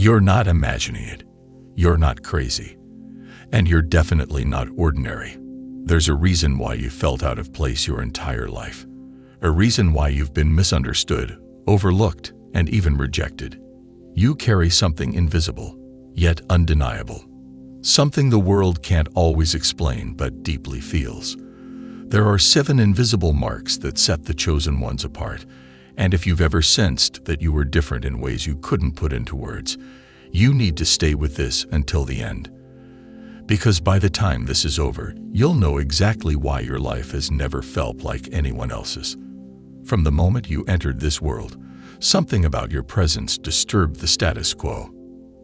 You're not imagining it. You're not crazy. And you're definitely not ordinary. There's a reason why you felt out of place your entire life. A reason why you've been misunderstood, overlooked, and even rejected. You carry something invisible, yet undeniable. Something the world can't always explain but deeply feels. There are 7 invisible marks that set the chosen ones apart, and if you've ever sensed that you were different in ways you couldn't put into words, you need to stay with this until the end. Because by the time this is over, you'll know exactly why your life has never felt like anyone else's. From the moment you entered this world, something about your presence disturbed the status quo.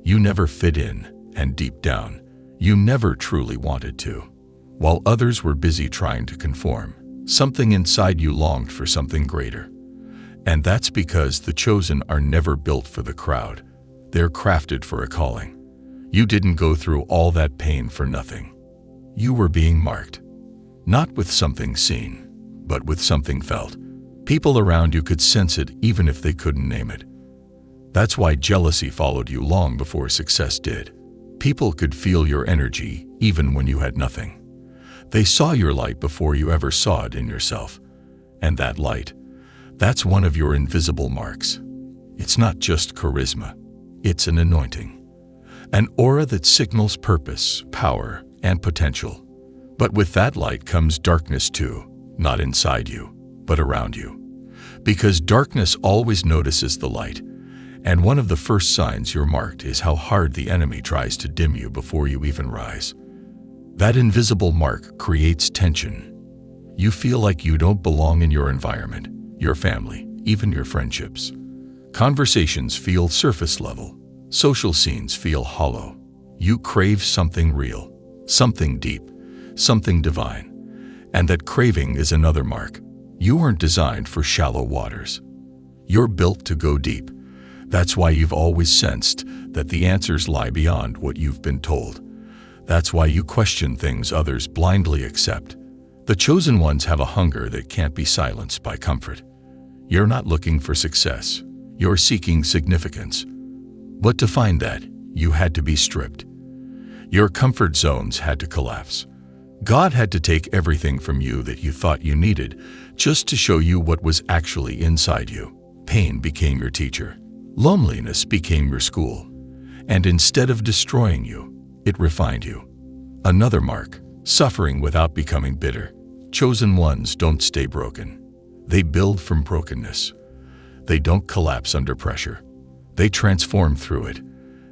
You never fit in, and deep down, you never truly wanted to. While others were busy trying to conform, something inside you longed for something greater. And that's because the chosen are never built for the crowd. They're crafted for a calling. You didn't go through all that pain for nothing. You were being marked. Not with something seen, but with something felt. People around you could sense it even if they couldn't name it. That's why jealousy followed you long before success did. People could feel your energy even when you had nothing. They saw your light before you ever saw it in yourself. And that light, that's one of your invisible marks. It's not just charisma. It's an anointing. An aura that signals purpose, power, and potential. But with that light comes darkness too, not inside you, but around you. Because darkness always notices the light, and one of the first signs you're marked is how hard the enemy tries to dim you before you even rise. That invisible mark creates tension. You feel like you don't belong in your environment, your family, even your friendships. Conversations feel surface level. Social scenes feel hollow. You crave something real, something deep, something divine. And that craving is another mark. You weren't designed for shallow waters. You're built to go deep. That's why you've always sensed that the answers lie beyond what you've been told. That's why you question things others blindly accept. The chosen ones have a hunger that can't be silenced by comfort. You're not looking for success. You're seeking significance. But to find that, you had to be stripped. Your comfort zones had to collapse. God had to take everything from you that you thought you needed just to show you what was actually inside you. Pain became your teacher. Loneliness became your school. And instead of destroying you, it refined you. Another mark, suffering without becoming bitter. Chosen ones don't stay broken. They build from brokenness. They don't collapse under pressure. They transform through it.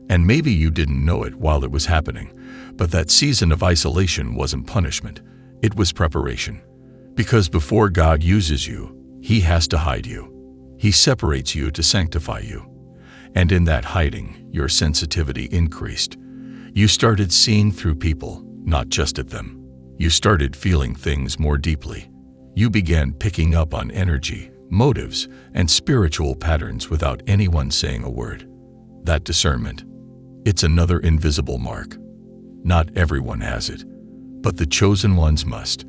And maybe you didn't know it while it was happening, but that season of isolation wasn't punishment. It was preparation. Because before God uses you, He has to hide you. He separates you to sanctify you. And in that hiding, your sensitivity increased. You started seeing through people, not just at them. You started feeling things more deeply. You began picking up on energy, motives, and spiritual patterns without anyone saying a word. That discernment, it's another invisible mark. Not everyone has it, but the chosen ones must,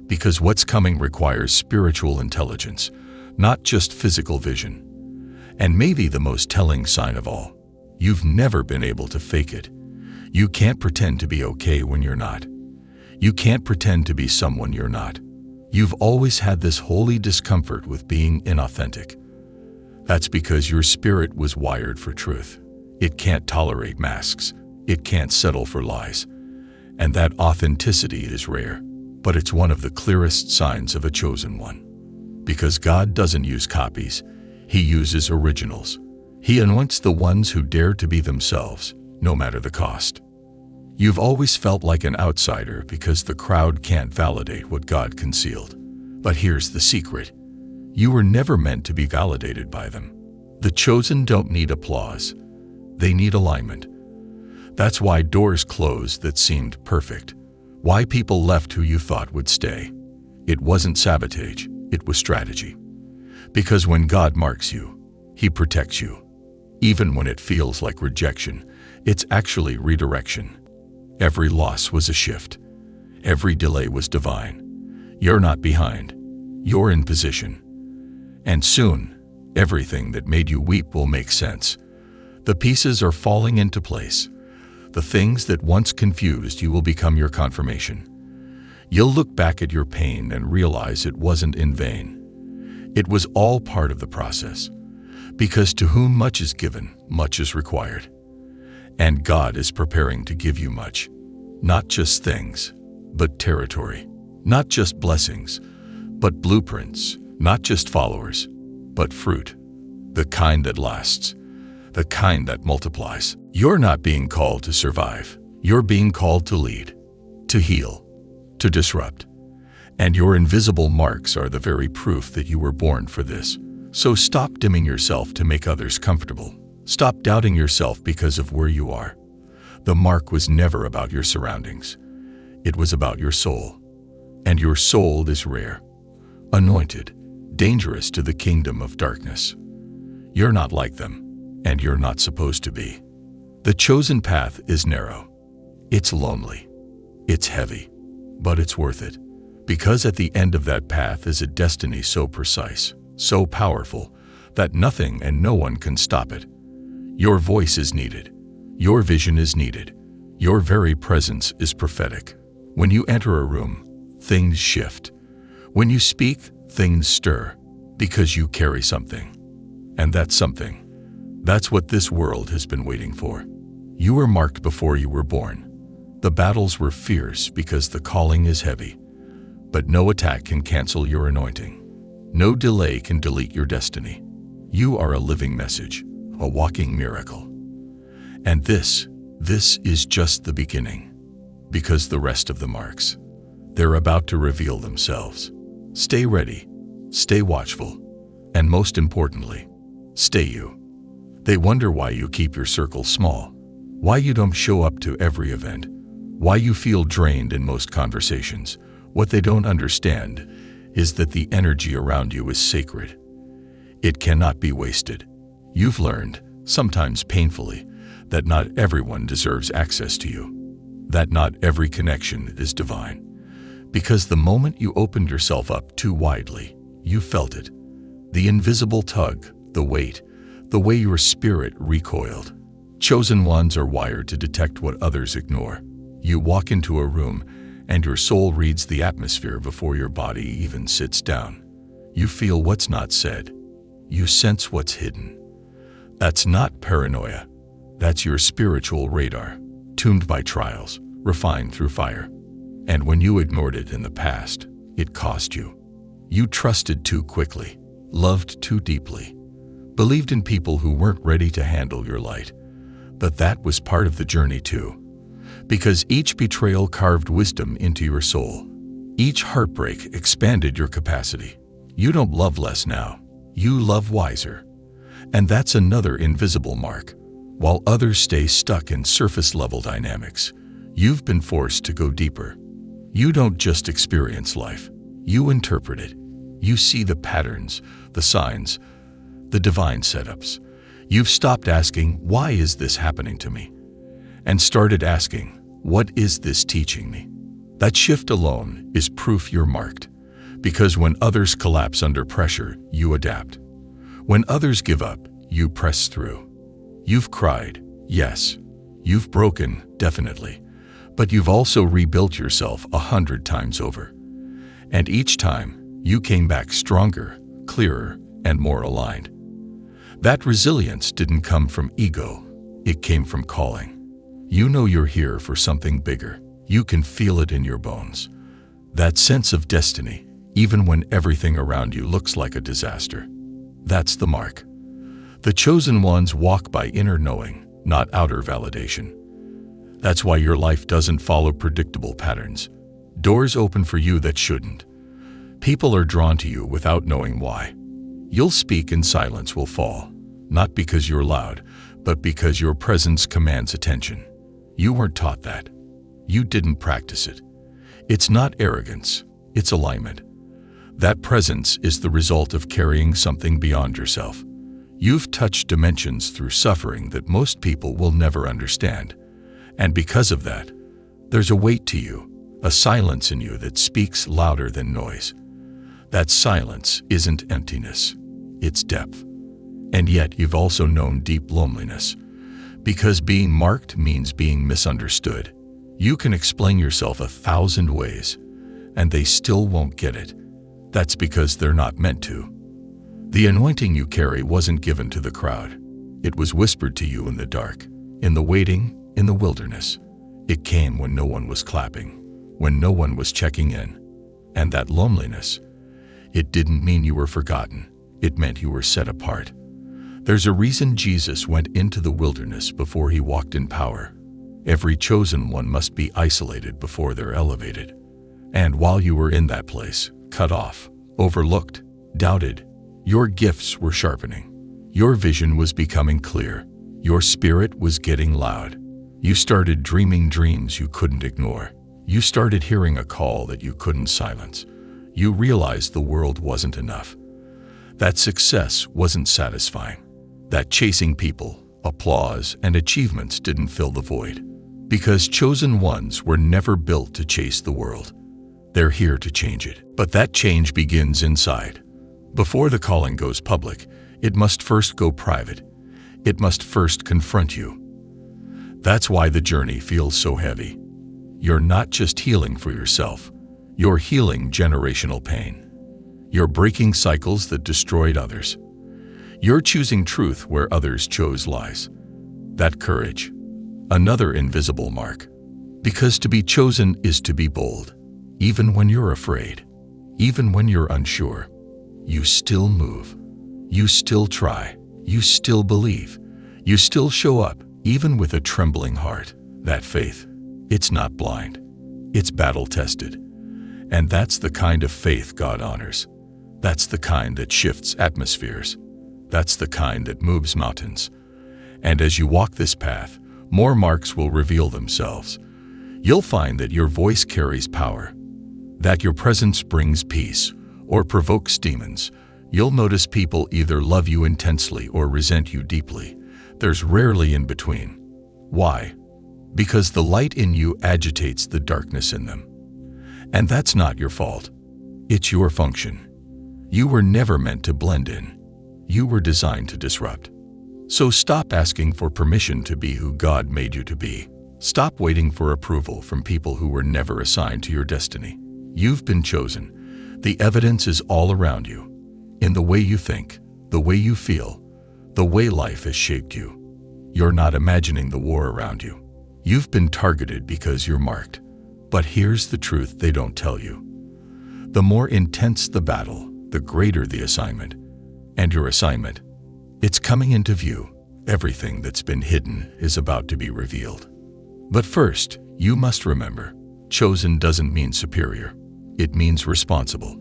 because what's coming requires spiritual intelligence, not just physical vision. And maybe the most telling sign of all, you've never been able to fake it. You can't pretend to be okay when you're not. You can't pretend to be someone you're not. You've always had this holy discomfort with being inauthentic. That's because your spirit was wired for truth. It can't tolerate masks. It can't settle for lies. And that authenticity is rare, but it's one of the clearest signs of a chosen one. Because God doesn't use copies, He uses originals. He anoints the ones who dare to be themselves, no matter the cost. You've always felt like an outsider because the crowd can't validate what God concealed. But here's the secret. You were never meant to be validated by them. The chosen don't need applause. They need alignment. That's why doors closed that seemed perfect. Why people left who you thought would stay. It wasn't sabotage, it was strategy. Because when God marks you, He protects you. Even when it feels like rejection, it's actually redirection. Every loss was a shift. Every delay was divine. You're not behind. You're in position. And soon, everything that made you weep will make sense. The pieces are falling into place. The things that once confused you will become your confirmation. You'll look back at your pain and realize it wasn't in vain. It was all part of the process. Because to whom much is given, much is required. And God is preparing to give you much. Not just things, but territory. Not just blessings, but blueprints. Not just followers, but fruit. The kind that lasts. The kind that multiplies. You're not being called to survive. You're being called to lead, to heal, to disrupt. And your invisible marks are the very proof that you were born for this. So stop dimming yourself to make others comfortable. Stop doubting yourself because of where you are. The mark was never about your surroundings. It was about your soul. And your soul is rare, anointed, dangerous to the kingdom of darkness. You're not like them, and you're not supposed to be. The chosen path is narrow. It's lonely. It's heavy, but it's worth it. Because at the end of that path is a destiny so precise, so powerful, that nothing and no one can stop it. Your voice is needed. Your vision is needed. Your very presence is prophetic. When you enter a room, things shift. When you speak, things stir, because you carry something. And that something, that's what this world has been waiting for. You were marked before you were born. The battles were fierce because the calling is heavy. But no attack can cancel your anointing. No delay can delete your destiny. You are a living message, a walking miracle. And this is just the beginning. Because the rest of the marks, they're about to reveal themselves. Stay ready, stay watchful, and most importantly, stay you. They wonder why you keep your circle small, why you don't show up to every event, why you feel drained in most conversations. What they don't understand is that the energy around you is sacred. It cannot be wasted. You've learned, sometimes painfully, that not everyone deserves access to you, that not every connection is divine. Because the moment you opened yourself up too widely, you felt it. The invisible tug, the weight, the way your spirit recoiled. Chosen ones are wired to detect what others ignore. You walk into a room, and your soul reads the atmosphere before your body even sits down. You feel what's not said. You sense what's hidden. That's not paranoia. That's your spiritual radar, tuned by trials, refined through fire. And when you ignored it in the past, it cost you. You trusted too quickly, loved too deeply, believed in people who weren't ready to handle your light. But that was part of the journey too. Because each betrayal carved wisdom into your soul. Each heartbreak expanded your capacity. You don't love less now. You love wiser. And that's another invisible mark. While others stay stuck in surface-level dynamics, you've been forced to go deeper. You don't just experience life. You interpret it. You see the patterns, the signs, the divine setups. You've stopped asking, why is this happening to me? And started asking, what is this teaching me? That shift alone is proof you're marked. Because when others collapse under pressure, you adapt. When others give up, you press through. You've cried, yes. You've broken, definitely. But you've also rebuilt yourself 100 times over. And each time, you came back stronger, clearer, and more aligned. That resilience didn't come from ego. It came from calling. You know you're here for something bigger. You can feel it in your bones. That sense of destiny, even when everything around you looks like a disaster. That's the mark. The chosen ones walk by inner knowing, not outer validation. That's why your life doesn't follow predictable patterns. Doors open for you that shouldn't. People are drawn to you without knowing why. You'll speak and silence will fall, not because you're loud, but because your presence commands attention. You weren't taught that. You didn't practice it. It's not arrogance, it's alignment. That presence is the result of carrying something beyond yourself. You've touched dimensions through suffering that most people will never understand. And because of that, there's a weight to you, a silence in you that speaks louder than noise. That silence isn't emptiness, it's depth. And yet you've also known deep loneliness, Because being marked means being misunderstood. You can explain yourself 1,000 ways, and they still won't get it. That's because they're not meant to. The anointing you carry wasn't given to the crowd. It was whispered to you in the dark, in the waiting, in the wilderness. It came when no one was clapping, when no one was checking in. And that loneliness, it didn't mean you were forgotten. It meant you were set apart. There's a reason Jesus went into the wilderness before he walked in power. Every chosen one must be isolated before they're elevated. And while you were in that place, cut off, overlooked, doubted, your gifts were sharpening. Your vision was becoming clear. Your spirit was getting loud. You started dreaming dreams you couldn't ignore. You started hearing a call that you couldn't silence. You realized the world wasn't enough. That success wasn't satisfying. That chasing people, applause, and achievements didn't fill the void. Because chosen ones were never built to chase the world. They're here to change it. But that change begins inside. Before the calling goes public, it must first go private. It must first confront you. That's why the journey feels so heavy. You're not just healing for yourself. You're healing generational pain. You're breaking cycles that destroyed others. You're choosing truth where others chose lies. That courage, another invisible mark. Because to be chosen is to be bold. Even when you're afraid, even when you're unsure, you still move. You still try. You still believe. You still show up, even with a trembling heart. That faith, it's not blind. It's battle-tested. And that's the kind of faith God honors. That's the kind that shifts atmospheres. That's the kind that moves mountains. And as you walk this path, more marks will reveal themselves. You'll find that your voice carries power, that your presence brings peace or provokes demons. You'll notice people either love you intensely or resent you deeply. There's rarely in between. Why? Because the light in you agitates the darkness in them. And that's not your fault. It's your function. You were never meant to blend in. You were designed to disrupt. So stop asking for permission to be who God made you to be. Stop waiting for approval from people who were never assigned to your destiny. You've been chosen. The evidence is all around you. In the way you think, the way you feel, the way life has shaped you. You're not imagining the war around you. You've been targeted because you're marked. But here's the truth they don't tell you. The more intense the battle, the greater the assignment. And your assignment, it's coming into view. Everything that's been hidden is about to be revealed. But first, you must remember, chosen doesn't mean superior. It means responsible.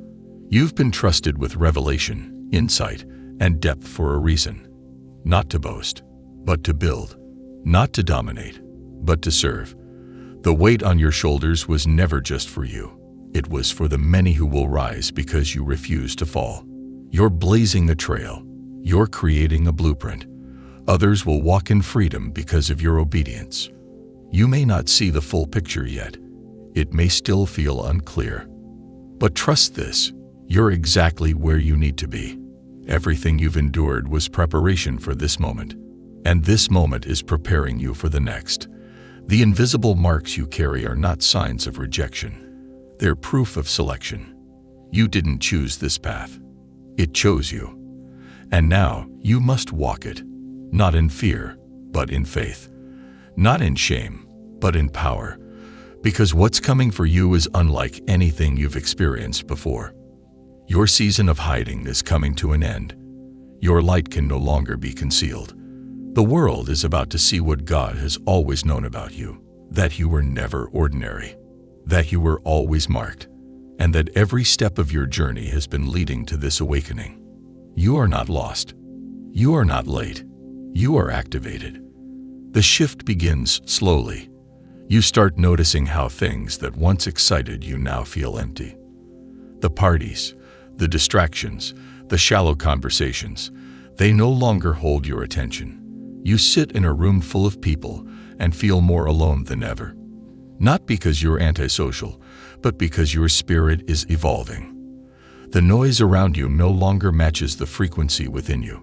You've been trusted with revelation, insight, and depth for a reason. Not to boast, but to build. Not to dominate, but to serve. The weight on your shoulders was never just for you. It was for the many who will rise because you refuse to fall. You're blazing a trail. You're creating a blueprint. Others will walk in freedom because of your obedience. You may not see the full picture yet. It may still feel unclear. But trust this, you're exactly where you need to be. Everything you've endured was preparation for this moment. And this moment is preparing you for the next. The invisible marks you carry are not signs of rejection. They're proof of selection. You didn't choose this path. It chose you. And now you must walk it, not in fear, but in faith. Not in shame, but in power. Because what's coming for you is unlike anything you've experienced before. Your season of hiding is coming to an end. Your light can no longer be concealed. The world is about to see what God has always known about you, that you were never ordinary, that you were always marked, and that every step of your journey has been leading to this awakening. You are not lost. You are not late. You are activated. The shift begins slowly. You start noticing how things that once excited you now feel empty. The parties, the distractions, the shallow conversations, they no longer hold your attention. You sit in a room full of people and feel more alone than ever. Not because you're antisocial, but because your spirit is evolving. The noise around you no longer matches the frequency within you.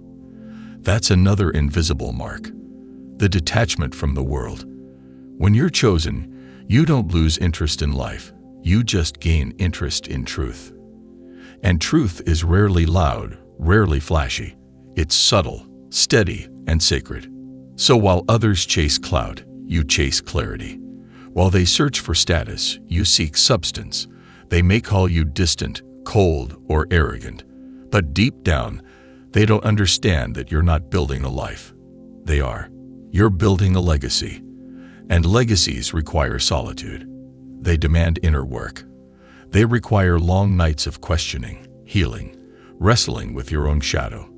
That's another invisible mark. the detachment from the world. When you're chosen, you don't lose interest in life. You just gain interest in truth. And truth is rarely loud, rarely flashy. It's subtle, steady, and sacred. So while others chase clout, you chase clarity. While they search for status, you seek substance. They may call you distant, cold, or arrogant. But deep down, they don't understand that you're not building a life. They are. You're building a legacy. And legacies require solitude. They demand inner work. They require long nights of questioning, healing, wrestling with your own shadow.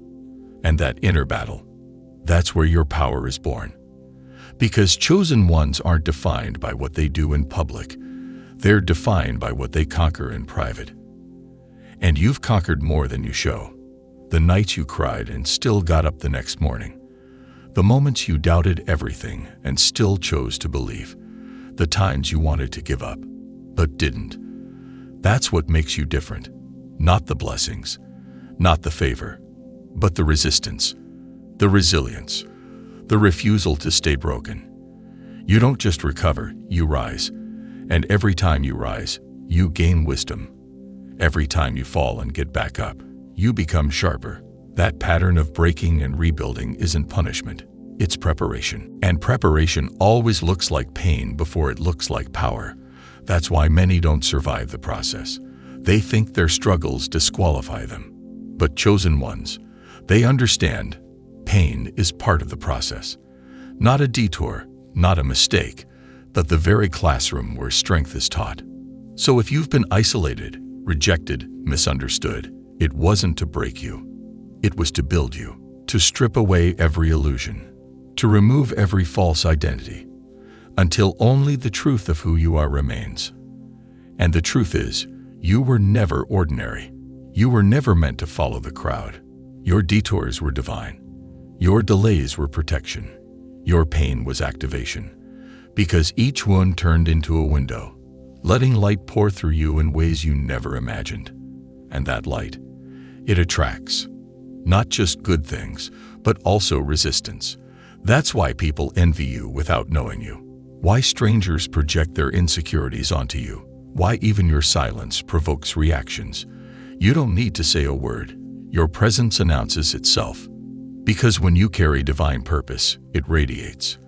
And that inner battle, that's where your power is born. Because chosen ones aren't defined by what they do in public. They're defined by what they conquer in private. And you've conquered more than you show. The nights you cried and still got up the next morning. The moments you doubted everything and still chose to believe. The times you wanted to give up, but didn't. That's what makes you different. Not the blessings, not the favor, but the resistance, the resilience, the refusal to stay broken. You don't just recover, you rise. And every time you rise, you gain wisdom. Every time you fall and get back up, you become sharper. That pattern of breaking and rebuilding isn't punishment, it's preparation. And preparation always looks like pain before it looks like power. That's why many don't survive the process. They think their struggles disqualify them. But chosen ones, they understand pain is part of the process. Not a detour, not a mistake, but the very classroom where strength is taught. So if you've been isolated, rejected, misunderstood, it wasn't to break you. It was to build you, to strip away every illusion, to remove every false identity, until only the truth of who you are remains. And the truth is, you were never ordinary. You were never meant to follow the crowd. Your detours were divine. Your delays were protection. Your pain was activation. Because each one turned into a window, letting light pour through you in ways you never imagined. And that light, it attracts not just good things, but also resistance. That's why people envy you without knowing you. Why strangers project their insecurities onto you. Why even your silence provokes reactions. You don't need to say a word. Your presence announces itself. Because when you carry divine purpose, it radiates.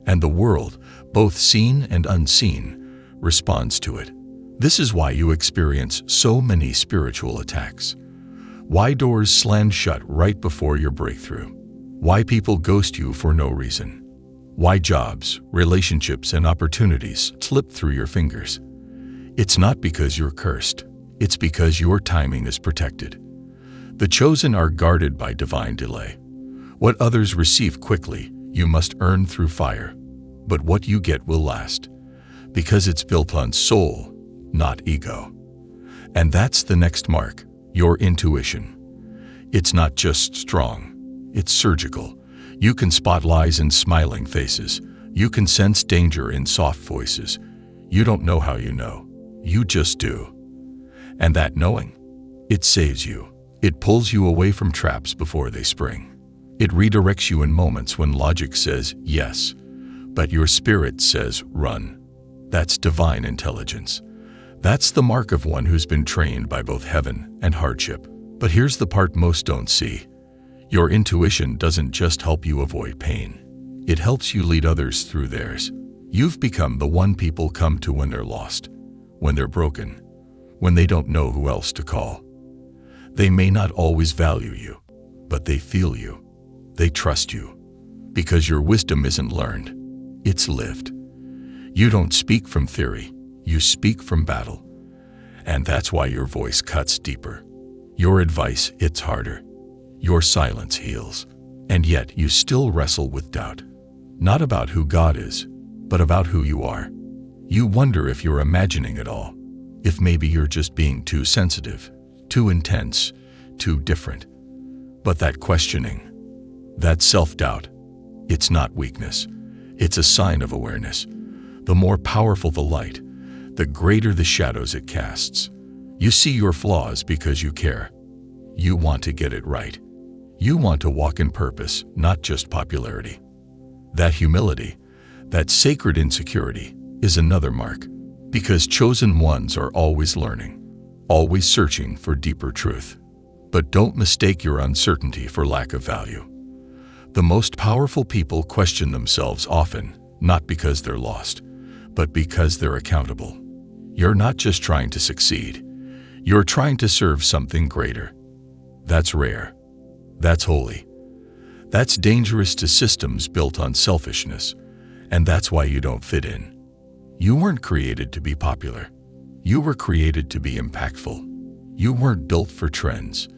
And the world, both seen and unseen, responds to it. This is why you experience so many spiritual attacks. Why doors slam shut right before your breakthrough. Why people ghost you for no reason. Why jobs, relationships, and opportunities slip through your fingers. It's not because you're cursed. It's because your timing is protected. The chosen are guarded by divine delay. What others receive quickly, you must earn through fire. But what you get will last. Because it's built on soul, not ego. And that's the next mark, your intuition. It's not just strong, it's surgical. You can spot lies in smiling faces. You can sense danger in soft voices. You don't know how you know. You just do. And that knowing, it saves you. It pulls you away from traps before they spring. It redirects you in moments when logic says yes, but your spirit says run. That's divine intelligence. That's the mark of one who's been trained by both heaven and hardship. But here's the part most don't see. Your intuition doesn't just help you avoid pain. It helps you lead others through theirs. You've become the one people come to when they're lost, when they're broken, when they don't know who else to call. They may not always value you, but they feel you. They trust you. Because your wisdom isn't learned, it's lived. You don't speak from theory, you speak from battle. And that's why your voice cuts deeper. Your advice hits harder. Your silence heals. And yet you still wrestle with doubt. Not about who God is, but about who you are. You wonder if you're imagining it all. If maybe you're just being too sensitive, too intense, too different. But that questioning, that self-doubt, it's not weakness. It's a sign of awareness. The more powerful the light, the greater the shadows it casts. You see your flaws because you care. You want to get it right. You want to walk in purpose, not just popularity. That humility, that sacred insecurity, is another mark, because chosen ones are always learning, always searching for deeper truth. But don't mistake your uncertainty for lack of value. The most powerful people question themselves often, not because they're lost, but because they're accountable. You're not just trying to succeed. You're trying to serve something greater. That's rare. That's holy. That's dangerous to systems built on selfishness, and that's why you don't fit in. You weren't created to be popular. You were created to be impactful. You weren't built for trends.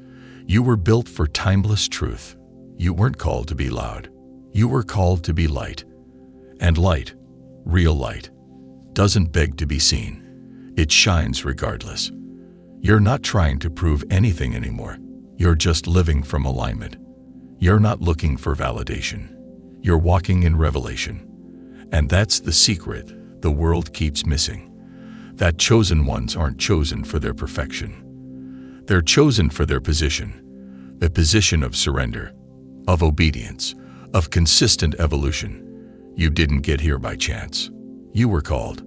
You were built for timeless truth. You weren't called to be loud. You were called to be light. And light, real light, doesn't beg to be seen. It shines regardless. You're not trying to prove anything anymore. You're just living from alignment. You're not looking for validation. You're walking in revelation. And that's the secret the world keeps missing. That chosen ones aren't chosen for their perfection. They're chosen for their position, the position of surrender, of obedience, of consistent evolution. You didn't get here by chance. You were called,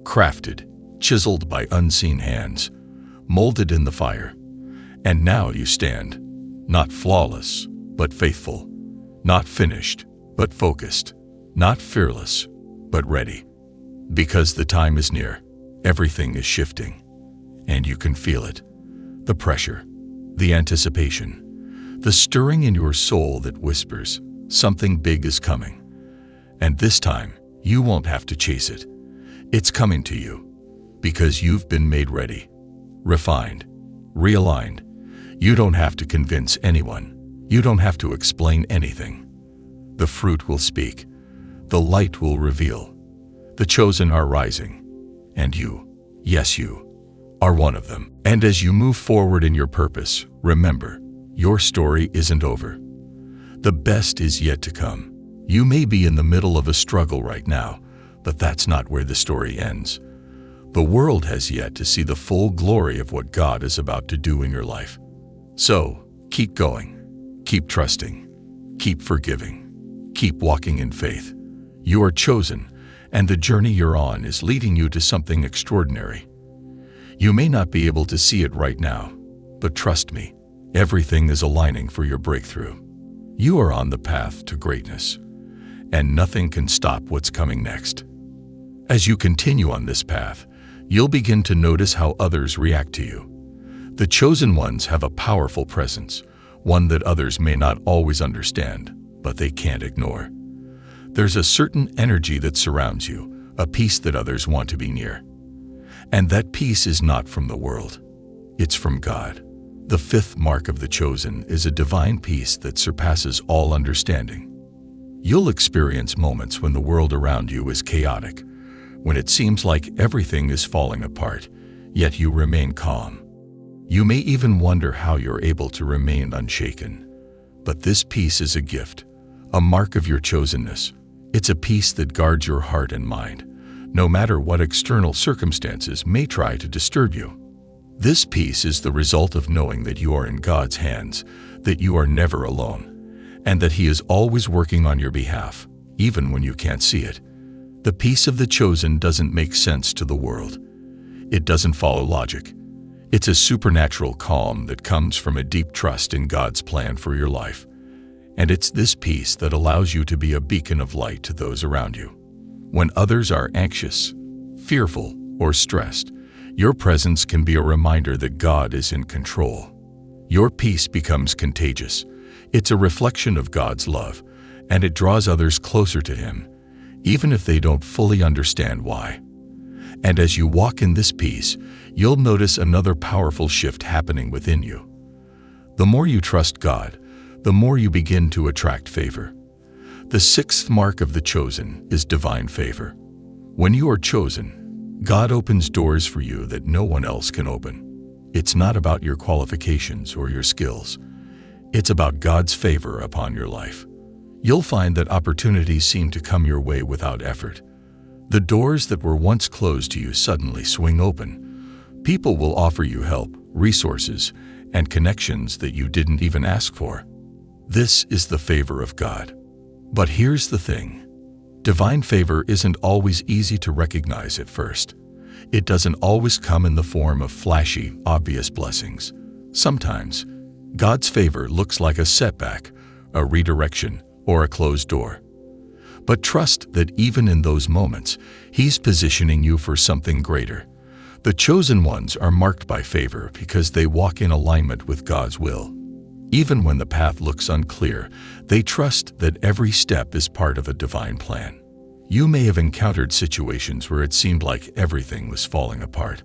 crafted, chiseled by unseen hands, molded in the fire. And now you stand, not flawless, but faithful, not finished, but focused, not fearless, but ready. Because the time is near, everything is shifting, and you can feel it. The pressure, the anticipation, the stirring in your soul that whispers, something big is coming. And this time, you won't have to chase it. It's coming to you, because you've been made ready, refined, realigned. You don't have to convince anyone. You don't have to explain anything. The fruit will speak. The light will reveal. The chosen are rising. And you, yes you, are one of them. And as you move forward in your purpose, remember, your story isn't over. The best is yet to come. You may be in the middle of a struggle right now, but that's not where the story ends. The world has yet to see the full glory of what God is about to do in your life. So, keep going, keep trusting, keep forgiving, keep walking in faith. You are chosen, and the journey you're on is leading you to something extraordinary. You may not be able to see it right now, but trust me, everything is aligning for your breakthrough. You are on the path to greatness, and nothing can stop what's coming next. As you continue on this path, you'll begin to notice how others react to you. The chosen ones have a powerful presence, one that others may not always understand, but they can't ignore. There's a certain energy that surrounds you, a peace that others want to be near. And that peace is not from the world. It's from God. The fifth mark of the chosen is a divine peace that surpasses all understanding. You'll experience moments when the world around you is chaotic, when it seems like everything is falling apart, yet you remain calm. You may even wonder how you're able to remain unshaken. But this peace is a gift, a mark of your chosenness. It's a peace that guards your heart and mind, no matter what external circumstances may try to disturb you. This peace is the result of knowing that you are in God's hands, that you are never alone, and that He is always working on your behalf, even when you can't see it. The peace of the chosen doesn't make sense to the world. It doesn't follow logic. It's a supernatural calm that comes from a deep trust in God's plan for your life. And it's this peace that allows you to be a beacon of light to those around you. When others are anxious, fearful, or stressed, your presence can be a reminder that God is in control. Your peace becomes contagious. It's a reflection of God's love, and it draws others closer to Him, even if they don't fully understand why. And as you walk in this peace, you'll notice another powerful shift happening within you. The more you trust God, the more you begin to attract favor. The sixth mark of the chosen is divine favor. When you are chosen, God opens doors for you that no one else can open. It's not about your qualifications or your skills. It's about God's favor upon your life. You'll find that opportunities seem to come your way without effort. The doors that were once closed to you suddenly swing open. People will offer you help, resources, and connections that you didn't even ask for. This is the favor of God. But here's the thing. Divine favor isn't always easy to recognize at first. It doesn't always come in the form of flashy, obvious blessings. Sometimes, God's favor looks like a setback, a redirection, or a closed door. But trust that even in those moments, He's positioning you for something greater. The chosen ones are marked by favor because they walk in alignment with God's will. Even when the path looks unclear, they trust that every step is part of a divine plan. You may have encountered situations where it seemed like everything was falling apart,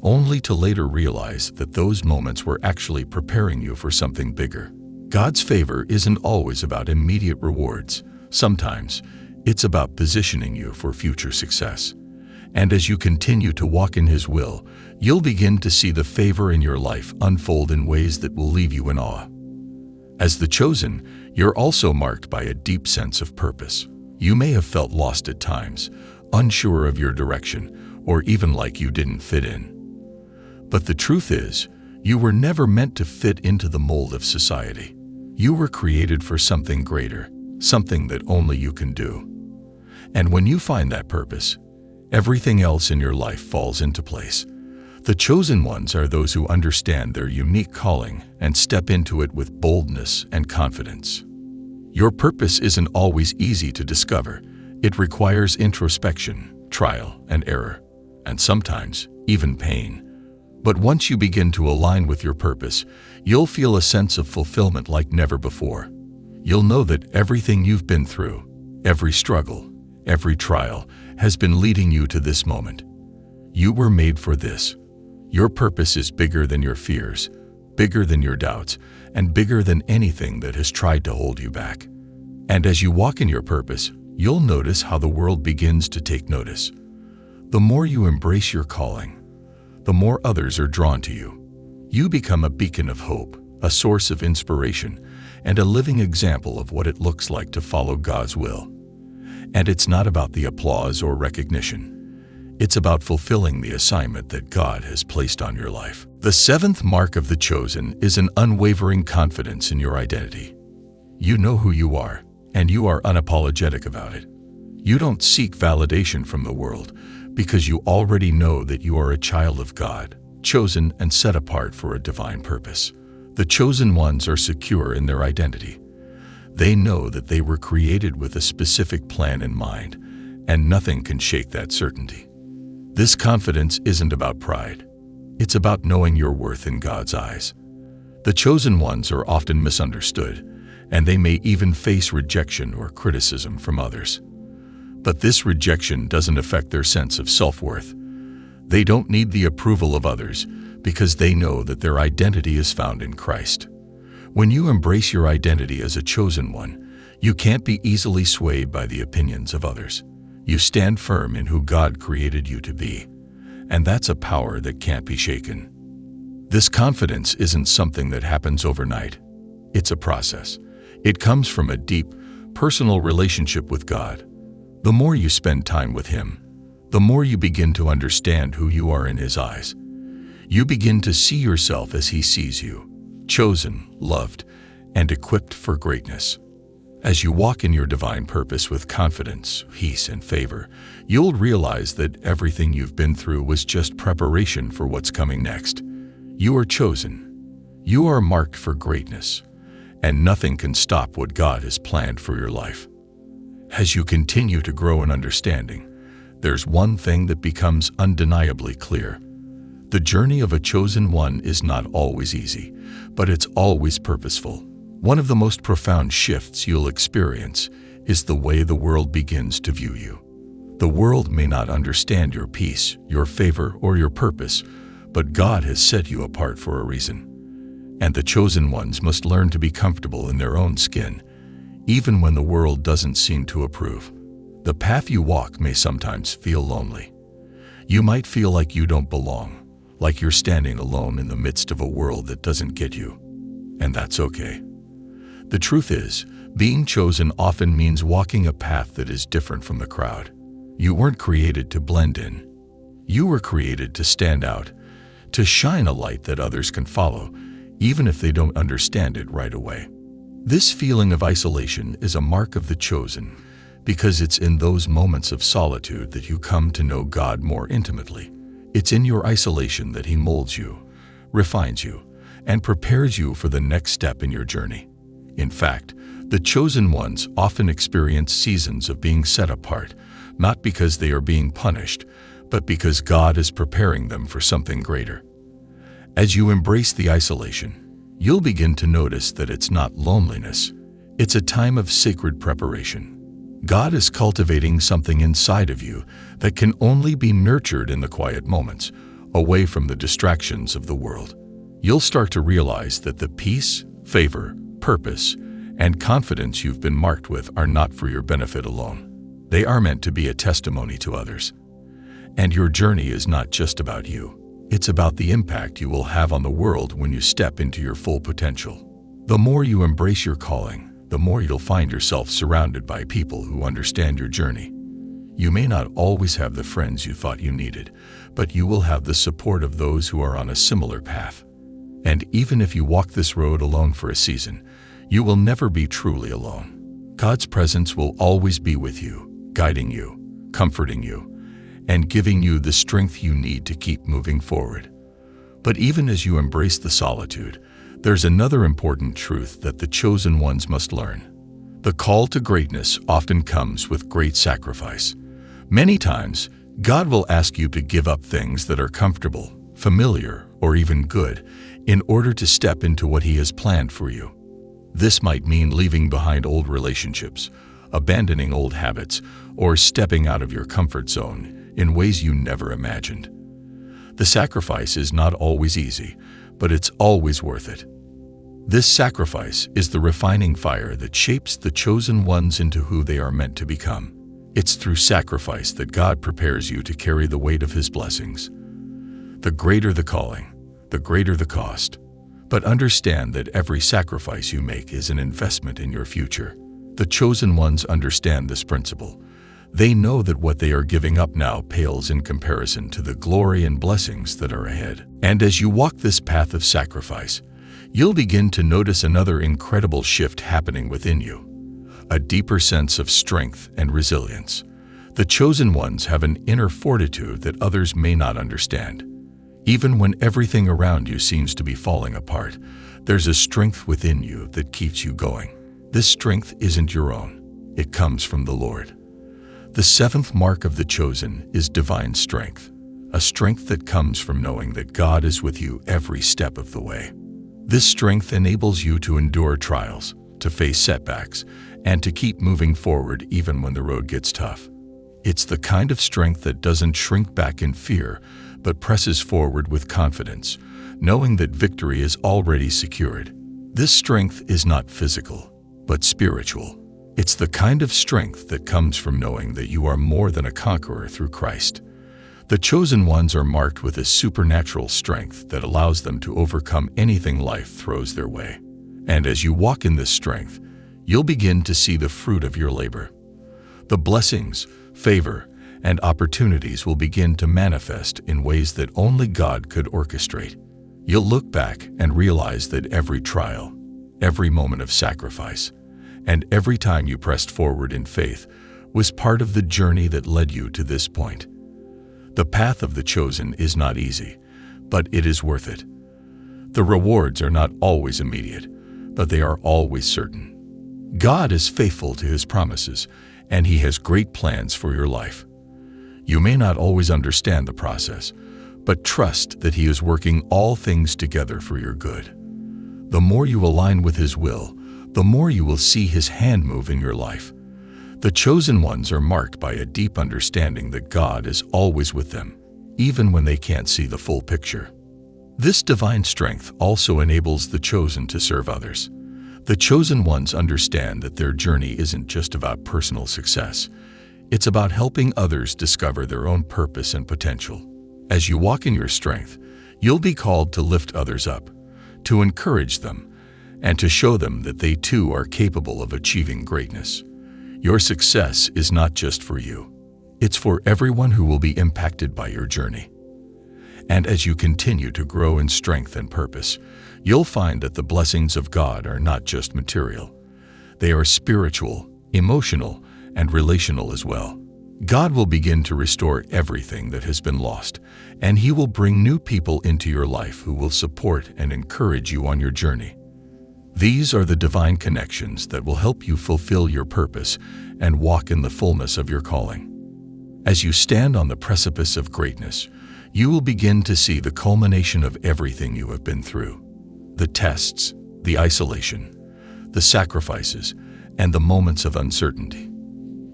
only to later realize that those moments were actually preparing you for something bigger. God's favor isn't always about immediate rewards. Sometimes, it's about positioning you for future success. And as you continue to walk in His will, you'll begin to see the favor in your life unfold in ways that will leave you in awe. As the chosen, you're also marked by a deep sense of purpose. You may have felt lost at times, unsure of your direction, or even like you didn't fit in. But the truth is, you were never meant to fit into the mold of society. You were created for something greater, something that only you can do. And when you find that purpose, everything else in your life falls into place. The chosen ones are those who understand their unique calling and step into it with boldness and confidence. Your purpose isn't always easy to discover. It requires introspection, trial and error, and sometimes even pain. But once you begin to align with your purpose, you'll feel a sense of fulfillment like never before. You'll know that everything you've been through, every struggle, every trial, has been leading you to this moment. You were made for this. Your purpose is bigger than your fears, bigger than your doubts, and bigger than anything that has tried to hold you back. And as you walk in your purpose, you'll notice how the world begins to take notice. The more you embrace your calling, the more others are drawn to you. You become a beacon of hope, a source of inspiration, and a living example of what it looks like to follow God's will. And it's not about the applause or recognition. It's about fulfilling the assignment that God has placed on your life. The seventh mark of the chosen is an unwavering confidence in your identity. You know who you are, and you are unapologetic about it. You don't seek validation from the world because you already know that you are a child of God, chosen and set apart for a divine purpose. The chosen ones are secure in their identity. They know that they were created with a specific plan in mind, and nothing can shake that certainty. This confidence isn't about pride. It's about knowing your worth in God's eyes. The chosen ones are often misunderstood, and they may even face rejection or criticism from others. But this rejection doesn't affect their sense of self-worth. They don't need the approval of others because they know that their identity is found in Christ. When you embrace your identity as a chosen one, you can't be easily swayed by the opinions of others. You stand firm in who God created you to be, and that's a power that can't be shaken. This confidence isn't something that happens overnight. It's a process. It comes from a deep, personal relationship with God. The more you spend time with Him, the more you begin to understand who you are in His eyes. You begin to see yourself as He sees you, chosen, loved, and equipped for greatness. As you walk in your divine purpose with confidence, peace, and favor, you'll realize that everything you've been through was just preparation for what's coming next. You are chosen. You are marked for greatness, and nothing can stop what God has planned for your life. As you continue to grow in understanding, there's one thing that becomes undeniably clear. The journey of a chosen one is not always easy, but it's always purposeful. One of the most profound shifts you'll experience is the way the world begins to view you. The world may not understand your peace, your favor, or your purpose, but God has set you apart for a reason. And the chosen ones must learn to be comfortable in their own skin, even when the world doesn't seem to approve. The path you walk may sometimes feel lonely. You might feel like you don't belong, like you're standing alone in the midst of a world that doesn't get you. And that's okay. The truth is, being chosen often means walking a path that is different from the crowd. You weren't created to blend in. You were created to stand out, to shine a light that others can follow, even if they don't understand it right away. This feeling of isolation is a mark of the chosen, because it's in those moments of solitude that you come to know God more intimately. It's in your isolation that He molds you, refines you, and prepares you for the next step in your journey. In fact, the chosen ones often experience seasons of being set apart, not because they are being punished, but because God is preparing them for something greater. As you embrace the isolation, you'll begin to notice that it's not loneliness. It's a time of sacred preparation. God is cultivating something inside of you that can only be nurtured in the quiet moments, away from the distractions of the world. You'll start to realize that the peace, favor, purpose, and confidence you've been marked with are not for your benefit alone. They are meant to be a testimony to others. And your journey is not just about you. It's about the impact you will have on the world when you step into your full potential. The more you embrace your calling, the more you'll find yourself surrounded by people who understand your journey. You may not always have the friends you thought you needed, but you will have the support of those who are on a similar path. And even if you walk this road alone for a season, you will never be truly alone. God's presence will always be with you, guiding you, comforting you, and giving you the strength you need to keep moving forward. But even as you embrace the solitude, there's another important truth that the chosen ones must learn. The call to greatness often comes with great sacrifice. Many times, God will ask you to give up things that are comfortable, familiar, or even good, in order to step into what He has planned for you. This might mean leaving behind old relationships, abandoning old habits, or stepping out of your comfort zone in ways you never imagined. The sacrifice is not always easy, but it's always worth it. This sacrifice is the refining fire that shapes the chosen ones into who they are meant to become. It's through sacrifice that God prepares you to carry the weight of His blessings. The greater the calling, the greater the cost. But understand that every sacrifice you make is an investment in your future. The chosen ones understand this principle. They know that what they are giving up now pales in comparison to the glory and blessings that are ahead. And as you walk this path of sacrifice, you'll begin to notice another incredible shift happening within you. A deeper sense of strength and resilience. The chosen ones have an inner fortitude that others may not understand. Even when everything around you seems to be falling apart, there's a strength within you that keeps you going. This strength isn't your own. It comes from the Lord. The seventh mark of the chosen is divine strength, a strength that comes from knowing that God is with you every step of the way. This strength enables you to endure trials, to face setbacks, and to keep moving forward even when the road gets tough. It's the kind of strength that doesn't shrink back in fear, but presses forward with confidence, knowing that victory is already secured. This strength is not physical, but spiritual. It's the kind of strength that comes from knowing that you are more than a conqueror through Christ. The chosen ones are marked with a supernatural strength that allows them to overcome anything life throws their way. And as you walk in this strength, you'll begin to see the fruit of your labor. The blessings, favor, and opportunities will begin to manifest in ways that only God could orchestrate. You'll look back and realize that every trial, every moment of sacrifice, and every time you pressed forward in faith was part of the journey that led you to this point. The path of the chosen is not easy, but it is worth it. The rewards are not always immediate, but they are always certain. God is faithful to His promises, and He has great plans for your life. You may not always understand the process, but trust that He is working all things together for your good. The more you align with His will, the more you will see His hand move in your life. The chosen ones are marked by a deep understanding that God is always with them, even when they can't see the full picture. This divine strength also enables the chosen to serve others. The chosen ones understand that their journey isn't just about personal success. It's about helping others discover their own purpose and potential. As you walk in your strength, you'll be called to lift others up, to encourage them, and to show them that they too are capable of achieving greatness. Your success is not just for you. It's for everyone who will be impacted by your journey. And as you continue to grow in strength and purpose, you'll find that the blessings of God are not just material. They are spiritual, emotional, and relational as well. God will begin to restore everything that has been lost, and He will bring new people into your life who will support and encourage you on your journey. These are the divine connections that will help you fulfill your purpose and walk in the fullness of your calling. As you stand on the precipice of greatness, you will begin to see the culmination of everything you have been through. The tests, the isolation, the sacrifices, and the moments of uncertainty.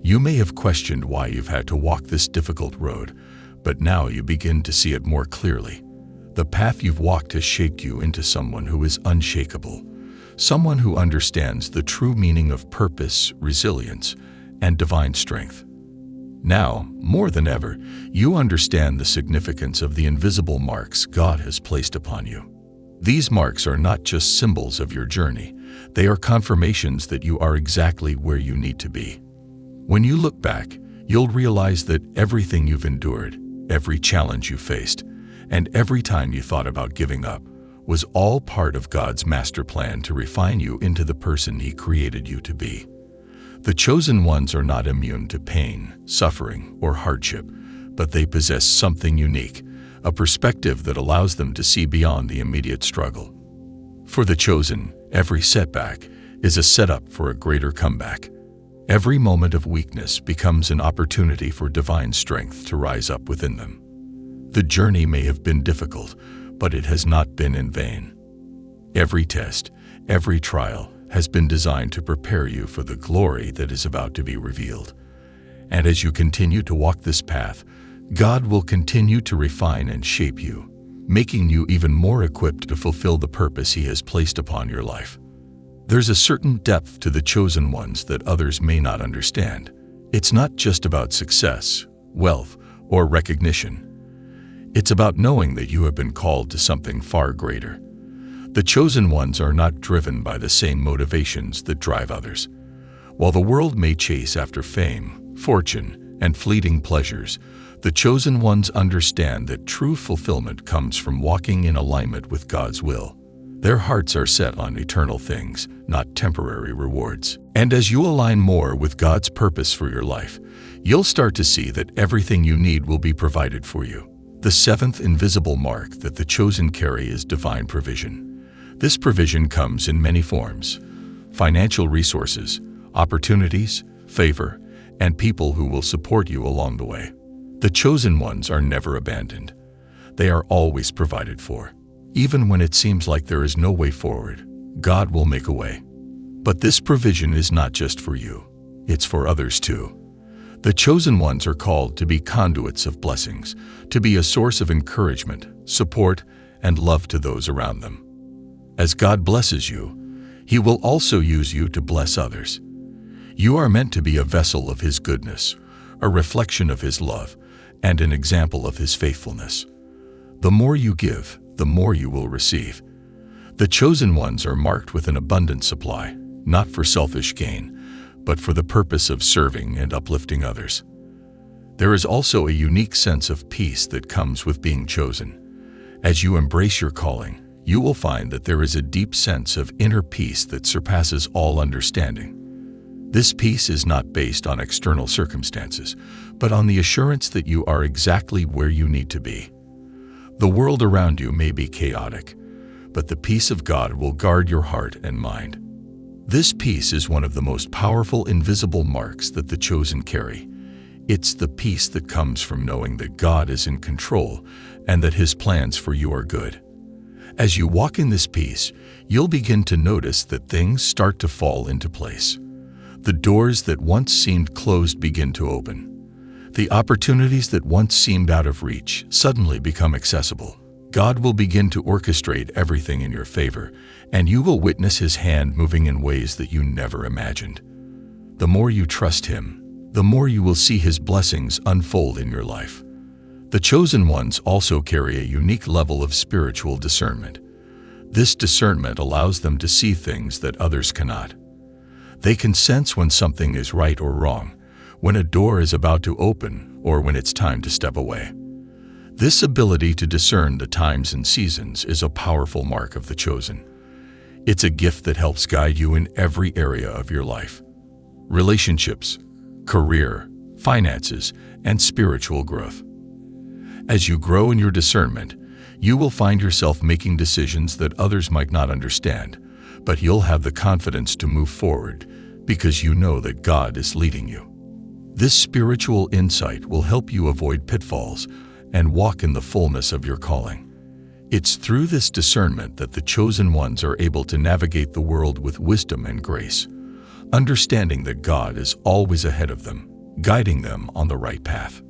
You may have questioned why you've had to walk this difficult road, but now you begin to see it more clearly. The path you've walked has shaped you into someone who is unshakable, someone who understands the true meaning of purpose, resilience, and divine strength. Now, more than ever, you understand the significance of the invisible marks God has placed upon you. These marks are not just symbols of your journey, they are confirmations that you are exactly where you need to be. When you look back, you'll realize that everything you've endured, every challenge you faced, and every time you thought about giving up, was all part of God's master plan to refine you into the person He created you to be. The chosen ones are not immune to pain, suffering, or hardship, but they possess something unique, a perspective that allows them to see beyond the immediate struggle. For the chosen, every setback is a setup for a greater comeback. Every moment of weakness becomes an opportunity for divine strength to rise up within them. The journey may have been difficult, but it has not been in vain. Every test, every trial has been designed to prepare you for the glory that is about to be revealed. And as you continue to walk this path, God will continue to refine and shape you, making you even more equipped to fulfill the purpose He has placed upon your life. There's a certain depth to the chosen ones that others may not understand. It's not just about success, wealth, or recognition. It's about knowing that you have been called to something far greater. The chosen ones are not driven by the same motivations that drive others. While the world may chase after fame, fortune, and fleeting pleasures, the chosen ones understand that true fulfillment comes from walking in alignment with God's will. Their hearts are set on eternal things, not temporary rewards. And as you align more with God's purpose for your life, you'll start to see that everything you need will be provided for you. The seventh invisible mark that the chosen carry is divine provision. This provision comes in many forms: financial resources, opportunities, favor, and people who will support you along the way. The chosen ones are never abandoned. They are always provided for. Even when it seems like there is no way forward, God will make a way. But this provision is not just for you, it's for others too. The chosen ones are called to be conduits of blessings, to be a source of encouragement, support, and love to those around them. As God blesses you, He will also use you to bless others. You are meant to be a vessel of His goodness, a reflection of His love, and an example of His faithfulness. The more you give, the more you will receive. The chosen ones are marked with an abundant supply, not for selfish gain, but for the purpose of serving and uplifting others. There is also a unique sense of peace that comes with being chosen. As you embrace your calling, you will find that there is a deep sense of inner peace that surpasses all understanding. This peace is not based on external circumstances, but on the assurance that you are exactly where you need to be. The world around you may be chaotic, but the peace of God will guard your heart and mind. This peace is one of the most powerful invisible marks that the chosen carry. It's the peace that comes from knowing that God is in control and that His plans for you are good. As you walk in this peace, you'll begin to notice that things start to fall into place. The doors that once seemed closed begin to open. The opportunities that once seemed out of reach suddenly become accessible. God will begin to orchestrate everything in your favor, and you will witness His hand moving in ways that you never imagined. The more you trust Him, the more you will see His blessings unfold in your life. The chosen ones also carry a unique level of spiritual discernment. This discernment allows them to see things that others cannot. They can sense when something is right or wrong, when a door is about to open, or when it's time to step away. This ability to discern the times and seasons is a powerful mark of the chosen. It's a gift that helps guide you in every area of your life. Relationships. career, finances, and spiritual growth. As you grow in your discernment, you will find yourself making decisions that others might not understand, but you'll have the confidence to move forward because you know that God is leading you. This spiritual insight will help you avoid pitfalls and walk in the fullness of your calling. It's through this discernment that the chosen ones are able to navigate the world with wisdom and grace, understanding that God is always ahead of them, guiding them on the right path.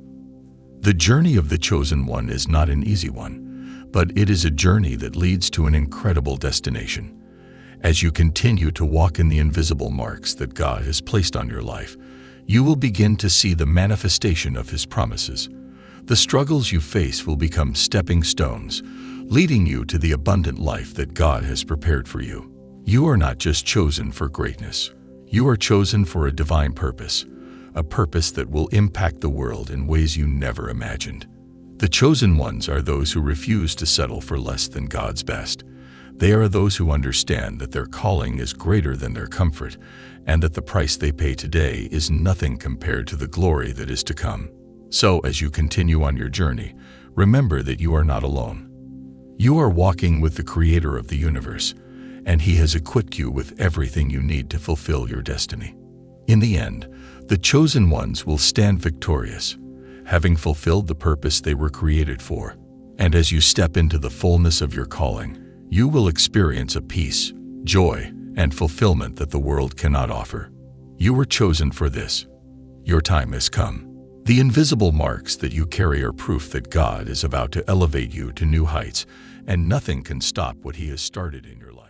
The journey of the chosen one is not an easy one, but it is a journey that leads to an incredible destination. As you continue to walk in the invisible marks that God has placed on your life, you will begin to see the manifestation of His promises. The struggles you face will become stepping stones, leading you to the abundant life that God has prepared for you. You are not just chosen for greatness. You are chosen for a divine purpose, a purpose that will impact the world in ways you never imagined. The chosen ones are those who refuse to settle for less than God's best. They are those who understand that their calling is greater than their comfort, and that the price they pay today is nothing compared to the glory that is to come. So, as you continue on your journey, remember that you are not alone. You are walking with the Creator of the universe, and He has equipped you with everything you need to fulfill your destiny. In the end, the chosen ones will stand victorious, having fulfilled the purpose they were created for. And as you step into the fullness of your calling, you will experience a peace, joy, and fulfillment that the world cannot offer. You were chosen for this. Your time has come. The invisible marks that you carry are proof that God is about to elevate you to new heights, and nothing can stop what He has started in your life.